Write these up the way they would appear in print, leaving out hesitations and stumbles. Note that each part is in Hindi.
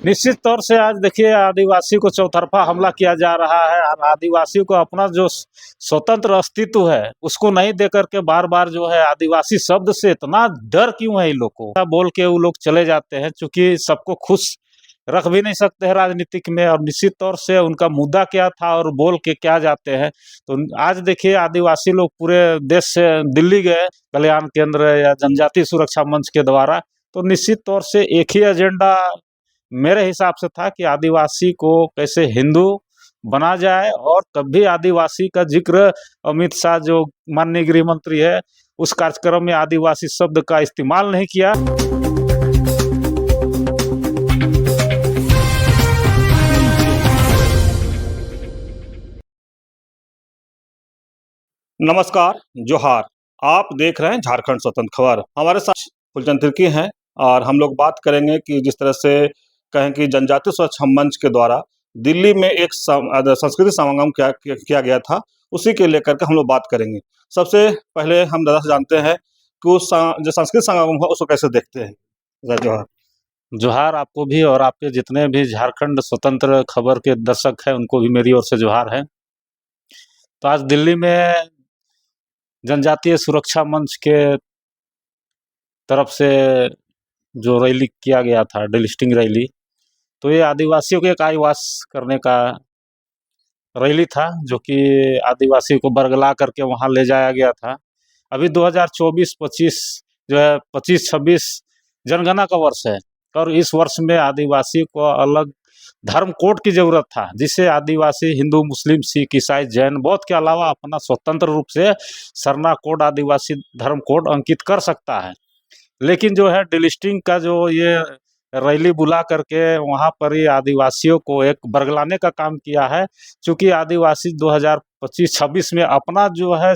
निश्चित तौर से आज देखिए आदिवासी को चौतरफा हमला किया जा रहा है और आदिवासी को अपना जो स्वतंत्र अस्तित्व है उसको नहीं देकर के बार बार जो है आदिवासी शब्द से इतना डर क्यों है इन लोग को बोल के वो लोग चले जाते हैं, क्योंकि सबको खुश रख भी नहीं सकते हैं राजनीतिक में। और निश्चित तौर से उनका मुद्दा क्या था और बोल के क्या जाते हैं। तो आज देखिए आदिवासी लोग पूरे देश से दिल्ली गए कल्याण केंद्र या जनजाति सुरक्षा मंच के द्वारा। तो निश्चित तौर से एक ही एजेंडा मेरे हिसाब से था कि आदिवासी को कैसे हिंदू बना जाए, और कभी आदिवासी का जिक्र अमित शाह जो माननीय गृह मंत्री है उस कार्यक्रम में आदिवासी शब्द का इस्तेमाल नहीं किया। नमस्कार, जोहार। आप देख रहे हैं झारखंड स्वतंत्र खबर। हमारे साथ फुलचंद तिर्की हैं और हम लोग बात करेंगे कि जिस तरह से कहें कि जनजातीय सुरक्षा मंच के द्वारा दिल्ली में एक संस्कृति समागम किया गया था, उसी के लेकर के हम लोग बात करेंगे। सबसे पहले हम दादा से जानते हैं कि उस जो संस्कृति समागम हुआ उसको कैसे देखते हैं। जोहार। जोहार आपको भी और आपके जितने भी झारखंड स्वतंत्र खबर के दर्शक हैं उनको भी मेरी ओर से जोहार है। तो आज दिल्ली में जनजातीय सुरक्षा मंच के तरफ से जो रैली किया गया था, डिलिस्टिंग रैली, तो ये आदिवासियों के कायवास करने का रैली था, जो कि आदिवासी को बरगला करके वहाँ ले जाया गया था। अभी 2024-25 जो है 25-26 जनगणना का वर्ष है, और इस वर्ष में आदिवासी को अलग धर्म कोड की जरूरत था, जिससे आदिवासी हिंदू, मुस्लिम, सिख, ईसाई, जैन, बौद्ध के अलावा अपना स्वतंत्र रूप से सरना कोड, आदिवासी धर्म कोड अंकित कर सकता है। लेकिन जो है डिलिस्टिंग का जो ये रैली बुला करके वहाँ पर ही आदिवासियों को एक बरगलाने का काम किया है, क्योंकि आदिवासी 2025-26 में अपना जो है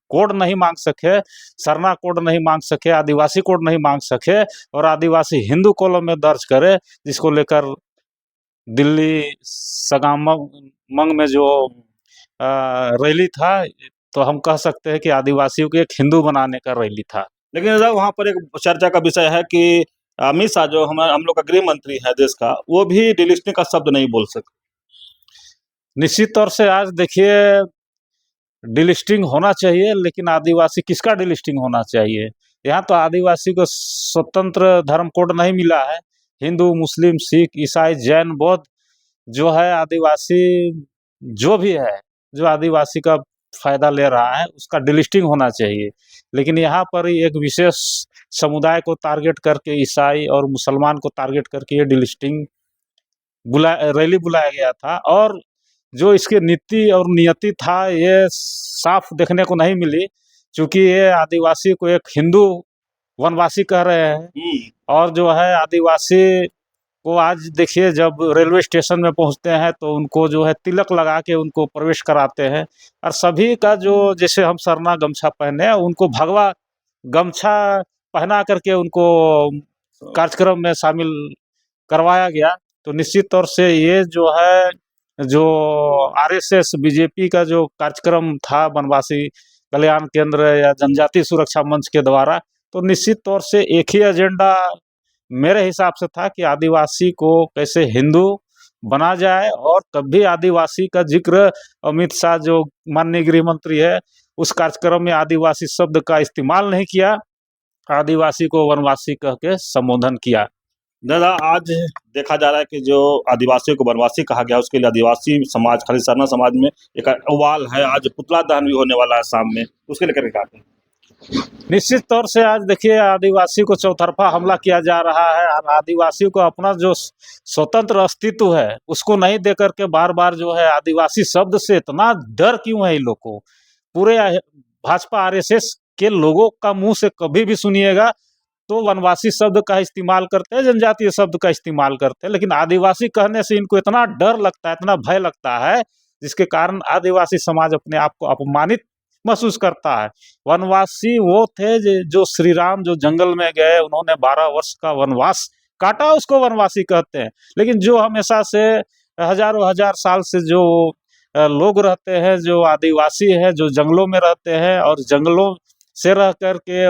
कोड नहीं मांग सके, सरना कोड नहीं मांग सके, आदिवासी कोड नहीं मांग सके, और आदिवासी हिंदू कॉलम में दर्ज करे, जिसको लेकर दिल्ली सगामंग में जो रैली था, तो हम कह सकते हैं कि आदिवासियों को एक हिंदू बनाने का रैली था। लेकिन दादा वहाँ पर एक चर्चा का विषय है कि अमित शाह जो हम लोग का गृह मंत्री है देश का, वो भी डिलिस्टिंग का शब्द नहीं बोल सकते। निश्चित तौर से आज देखिए डिलिस्टिंग होना चाहिए, लेकिन आदिवासी किसका डिलिस्टिंग होना चाहिए? यहाँ तो आदिवासी को स्वतंत्र धर्म कोड नहीं मिला है। हिंदू, मुस्लिम, सिख, ईसाई, जैन, बौद्ध जो है आदिवासी जो भी है, जो आदिवासी का फायदा ले रहा है, उसका डिलिस्टिंग होना चाहिए। लेकिन यहाँ पर एक विशेष समुदाय को टारगेट करके, ईसाई और मुसलमान को टारगेट करके ये डिलिस्टिंग रैली बुलाया गया था, और जो इसकी नीति और नियति था ये साफ देखने को नहीं मिली, क्योंकि ये आदिवासी को एक हिंदू वनवासी कह रहे हैं। और जो है आदिवासी को आज देखिए जब रेलवे स्टेशन में पहुंचते हैं तो उनको जो है तिलक लगा के उनको प्रवेश कराते हैं, और सभी का जो जैसे हम सरना गमछा पहने हैं उनको भगवा गमछा पहना करके उनको कार्यक्रम में शामिल करवाया गया। तो निश्चित तौर से ये जो है जो आरएसएस बीजेपी का जो कार्यक्रम था वनवासी कल्याण केंद्र या जनजाति सुरक्षा मंच के द्वारा, तो निश्चित तौर से एक ही एजेंडा मेरे हिसाब से था कि आदिवासी को कैसे हिंदू बना जाए, और कभी आदिवासी का जिक्र अमित शाह जो माननीय गृह मंत्री है उस कार्यक्रम में आदिवासी शब्द का इस्तेमाल नहीं किया, आदिवासी को वनवासी कह के संबोधन किया। दादा आज देखा जा रहा है कि जो आदिवासियों को वनवासी कहा गया, उसके लिए आदिवासी समाज, खाली सरना समाज में एक उवाल है। आज पुतला दहन भी होने वाला है शाम में, उसके लेकर क्या कहते हैं? निश्चित तौर से आज देखिए आदिवासी को चौतरफा हमला किया जा रहा है, और आदिवासी को अपना जो स्वतंत्र अस्तित्व है उसको नहीं देकर के बार बार जो है आदिवासी शब्द से इतना डर क्यों है इन लोग को? पूरे भाजपा आरएसएस के लोगों का मुंह से कभी भी सुनिएगा तो वनवासी शब्द का इस्तेमाल करते हैं, जनजातीय शब्द का इस्तेमाल करते हैं, लेकिन आदिवासी कहने से इनको इतना डर लगता है, इतना भय लगता है, जिसके कारण आदिवासी समाज अपने आप को अपमानित महसूस करता है। वनवासी वो थे जो श्री राम जो जंगल में गए, उन्होंने 12 वर्ष का वनवास काटा, उसको वनवासी कहते हैं। लेकिन जो हमेशा से हजारों हजार साल से जो लोग रहते हैं, जो आदिवासी है, जो जंगलों में रहते हैं और जंगलों से रह करके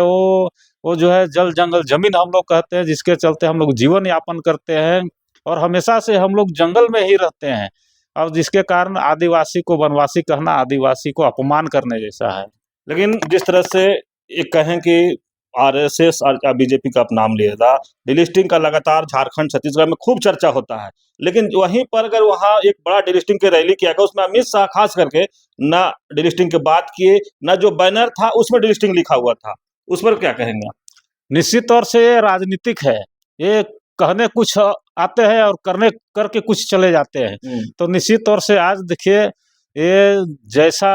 वो जो है जल जंगल जमीन हम लोग कहते हैं, जिसके चलते हम लोग जीवन यापन करते हैं, और हमेशा से हम लोग जंगल में ही रहते हैं, और जिसके कारण आदिवासी को वनवासी कहना आदिवासी को अपमान करने जैसा है। लेकिन जिस तरह से ये कहें कि आरएसएस और बीजेपी का आप नाम लिया था, डिलिस्टिंग का लगातार झारखंड छत्तीसगढ़ में खूब चर्चा होता है, लेकिन वहीं पर अगर वहाँ एक बड़ा डिलिस्टिंग की रैली किया गया, उसमें अमित शाह खास करके ना डिलिस्टिंग की बात किए, ना जो बैनर था उसमें डिलिस्टिंग लिखा हुआ था, उस पर क्या कहेंगे आप? निश्चित तौर से ये राजनीतिक है। ये कहने कुछ आते हैं और करने करके कुछ चले जाते हैं। तो निश्चित तौर से आज देखिए, ये जैसा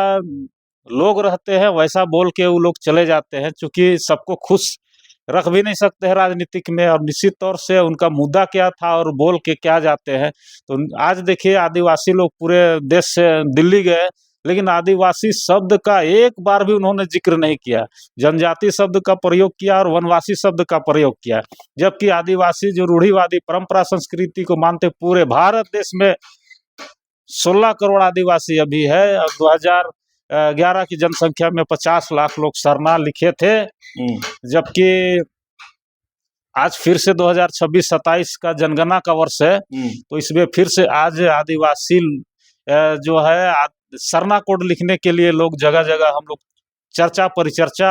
लोग रहते हैं वैसा बोल के वो लोग चले जाते हैं, क्योंकि सबको खुश रख भी नहीं सकते हैं राजनीतिक में, और निश्चित तौर से उनका मुद्दा क्या था और बोल के क्या जाते हैं। तो आज देखिए, आदिवासी लोग पूरे देश से दिल्ली गए, लेकिन आदिवासी शब्द का एक बार भी उन्होंने जिक्र नहीं किया। जनजाति शब्द का प्रयोग किया और वनवासी शब्द का प्रयोग किया, जबकि आदिवासी जो रूढ़िवादी परंपरा संस्कृति को मानते पूरे भारत देश में 16 करोड़ आदिवासी अभी है, और 2011 की जनसंख्या में 50 लाख लोग सरना लिखे थे। जबकि आज फिर से 2026-27 का जनगणना का वर्ष है, तो इसमें फिर से आज आदिवासी जो है सरना कोड लिखने के लिए लोग जगह जगह हम लोग चर्चा परिचर्चा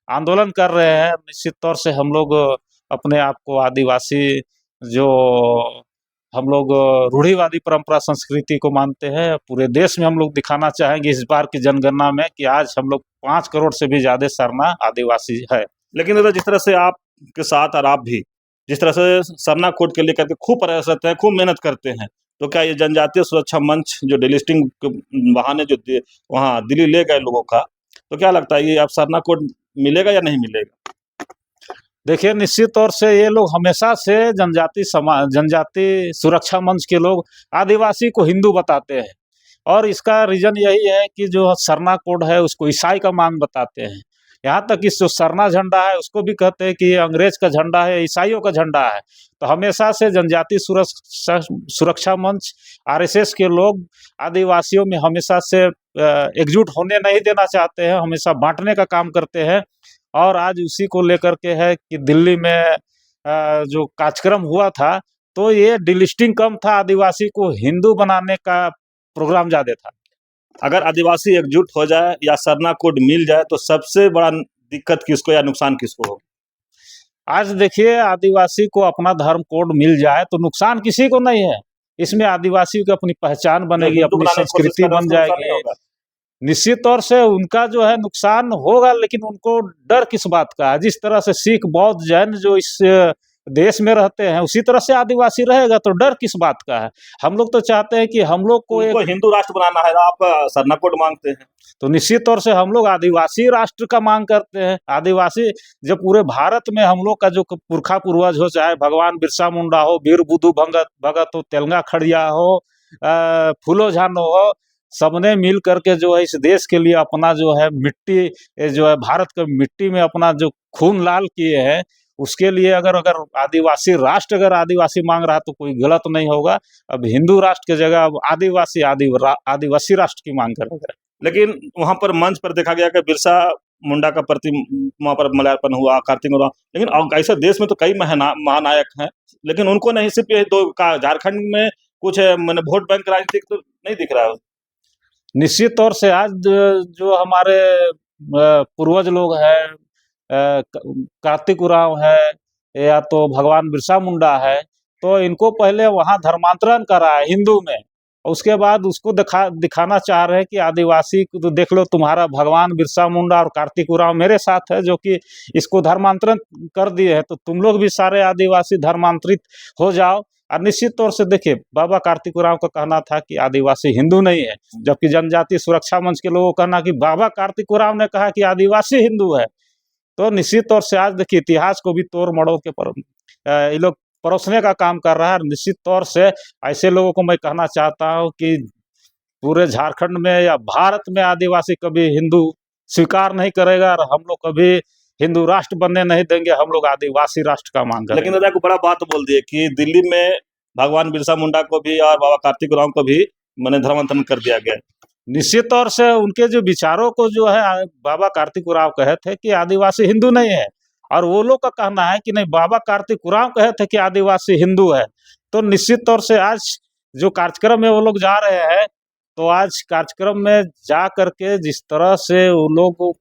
आंदोलन कर रहे हैं। निश्चित तौर से हम लोग अपने आप को आदिवासी, जो हम लोग रूढ़िवादी परंपरा संस्कृति को मानते हैं, पूरे देश में हम लोग दिखाना चाहेंगे इस बार की जनगणना में कि आज हम लोग 5 करोड़ से भी ज्यादा सरना आदिवासी है। लेकिन दादा, जिस तरह से आप के साथ और आप भी जिस तरह से सरना कोड के लेकर के खूब प्रयासरत हैं, खूब मेहनत करते हैं, तो क्या ये जनजातीय सुरक्षा मंच जो डिलिस्टिंग के बहाने जो वहाँ दिल्ली ले गए लोगों का, तो क्या लगता है ये अब सरना कोड मिलेगा या नहीं मिलेगा? देखिए, निश्चित तौर से ये लोग हमेशा से जनजाति सुरक्षा मंच के लोग आदिवासी को हिंदू बताते हैं, और इसका रीजन यही है कि जो सरना कोड है उसको ईसाई का मांग बताते हैं। यहाँ तक कि जो सरना झंडा है उसको भी कहते हैं कि ये अंग्रेज का झंडा है, ईसाइयों का झंडा है। तो हमेशा से जनजाति सुरक्षा मंच, आरएसएस के लोग आदिवासियों में हमेशा से एकजुट होने नहीं देना चाहते हैं, हमेशा बांटने का काम करते हैं। और आज उसी को लेकर के है कि दिल्ली में जो कार्यक्रम हुआ था, तो ये डिलिस्टिंग कम था, आदिवासी को हिंदू बनाने का प्रोग्राम ज्यादा था। अगर आदिवासी एकजुट हो जाए या सरना कोड मिल जाए, तो सबसे बड़ा दिक्कत किसको या नुकसान किसको होगा? आज देखिए, आदिवासी को अपना धर्म कोड मिल जाए तो नुकसान किसी को नहीं है। इसमें आदिवासी की अपनी पहचान बनेगी, अपनी संस्कृति बन जाएगी। निश्चित तौर से उनका जो है नुकसान होगा, लेकिन उनको डर किस बात का है? जिस तरह से सिख, बौद्ध, जैन जो इस देश में रहते हैं, उसी तरह से आदिवासी रहेगा, तो डर किस बात का है? हम लोग तो चाहते हैं कि हम लोग को एक हिंदू राष्ट्र बनाना है, आप सरना कोड मांगते हैं, तो निश्चित तौर से हम लोग आदिवासी राष्ट्र का मांग करते हैं। आदिवासी जब पूरे भारत में हम लोग का जो पुरखा पूर्वज हो, चाहे भगवान बिरसा मुंडा हो, वीर बुद्धू भगत हो, तेलंगा खड़िया हो, फूलो झानो हो, सबने मिल करके जो है इस देश के लिए अपना जो है मिट्टी, जो है भारत के मिट्टी में अपना जो खून लाल किए हैं, उसके लिए अगर आदिवासी राष्ट्र अगर आदिवासी मांग रहा तो कोई गलत नहीं होगा। अब हिंदू राष्ट्र की जगह अब आदिवासी राष्ट्र की मांग करेगा। लेकिन वहां पर मंच पर देखा गया कि बिरसा मुंडा का प्रतिमा पर माल्यार्पण हुआ, कार्तिक हुआ, लेकिन ऐसे देश में तो कई महानायक हैं, लेकिन उनको नहीं, सिर्फ ये दो का झारखंड में कुछ मैंने वोट बैंक राजनीति तो नहीं दिख रहा है। निश्चित तौर से आज जो हमारे पूर्वज लोग हैं, कार्तिक उरांव है या तो भगवान बिरसा मुंडा है, तो इनको पहले वहाँ धर्मांतरण करा है हिंदू में, उसके बाद उसको दिखाना चाह रहे हैं कि आदिवासी को तो देख लो, तुम्हारा भगवान बिरसा मुंडा और कार्तिक उरांव मेरे साथ है, जो कि इसको धर्मांतरण कर दिए हैं, तो तुम लोग भी सारे आदिवासी धर्मांतरित हो जाओ। और निश्चित तौर से देखिए, बाबा कार्तिक उरांव का कहना था कि आदिवासी हिंदू नहीं है, जबकि जनजाति सुरक्षा मंच के लोगों का कहना कि बाबा कार्तिक उरांव ने कहा कि आदिवासी हिंदू है। तो निश्चित तौर से आज देखिए, इतिहास को भी तोड़ मड़ोड़ के ये लोग परोसने का काम कर रहा है। निश्चित तौर से ऐसे लोगों को मैं कहना चाहता हूँ कि पूरे झारखंड में या भारत में आदिवासी कभी हिंदू स्वीकार नहीं करेगा, और हम लोग कभी हिंदू राष्ट्र बनने नहीं देंगे, हम लोग आदिवासी राष्ट्र का मांग करेंगे। लेकिन दादा को बड़ा बात बोल दिए कि दिल्ली में भगवान बिरसा मुंडा को भी और बाबा कार्तिक उरांव को भी मैंने धर्मांतरण कर दिया गया। निश्चित तौर से उनके जो विचारों को जो है, बाबा कार्तिक उरांव कहे थे कि आदिवासी हिंदू नहीं है, और वो लोग का कहना है कि नहीं, बाबा कार्तिक उरांव कहे थे कि आदिवासी हिंदू है। तो निश्चित तौर से आज जो कार्यक्रम में वो लोग जा रहे हैं, तो आज कार्यक्रम में जा करके जिस तरह से वो लोग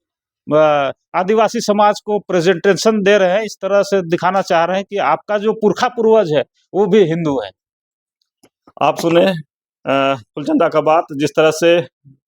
आदिवासी समाज को प्रेजेंटेशन दे रहे हैं, इस तरह से दिखाना चाह रहे हैं कि आपका जो पुरखा पूर्वज है वो भी हिंदू है। आप सुने फुलचंदा का बात, जिस तरह से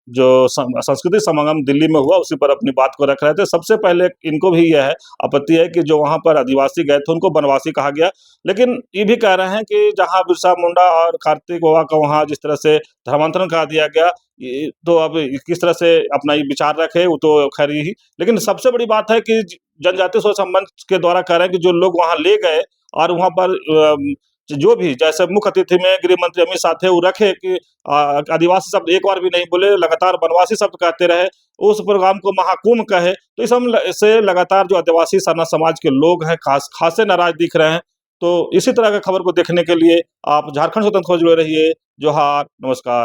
जो संस्कृति समागम दिल्ली में हुआ उसी पर अपनी बात को रख रहे थे। सबसे पहले इनको भी यह है आपत्ति है कि जो वहाँ पर आदिवासी गए थे उनको वनवासी कहा गया, लेकिन ये भी कह रहे हैं कि जहाँ बिरसा मुंडा और कार्तिक बाबा का वहाँ जिस तरह से धर्मांतरण करा दिया गया, ये तो अब किस तरह से अपना ये विचार रखे वो तो खैर ही, लेकिन सबसे बड़ी बात है कि जनजातीय स्वसंबंध मंच के द्वारा कह रहे हैं कि जो लोग वहाँ ले गए और वहाँ पर जो भी जैसे मुख्य अतिथि में गृह मंत्री अमित शाह थे वो रखे कि आदिवासी शब्द एक बार भी नहीं बोले, लगातार वनवासी शब्द कहते रहे, उस प्रोग्राम को महाकुंभ कहे, तो इस हम से लगातार जो आदिवासी सरना समाज के लोग हैं खासे नाराज दिख रहे हैं। तो इसी तरह की खबर को देखने के लिए आप झारखंड स्वतंत्र खोज जुड़े रहिए। जोहार, नमस्कार।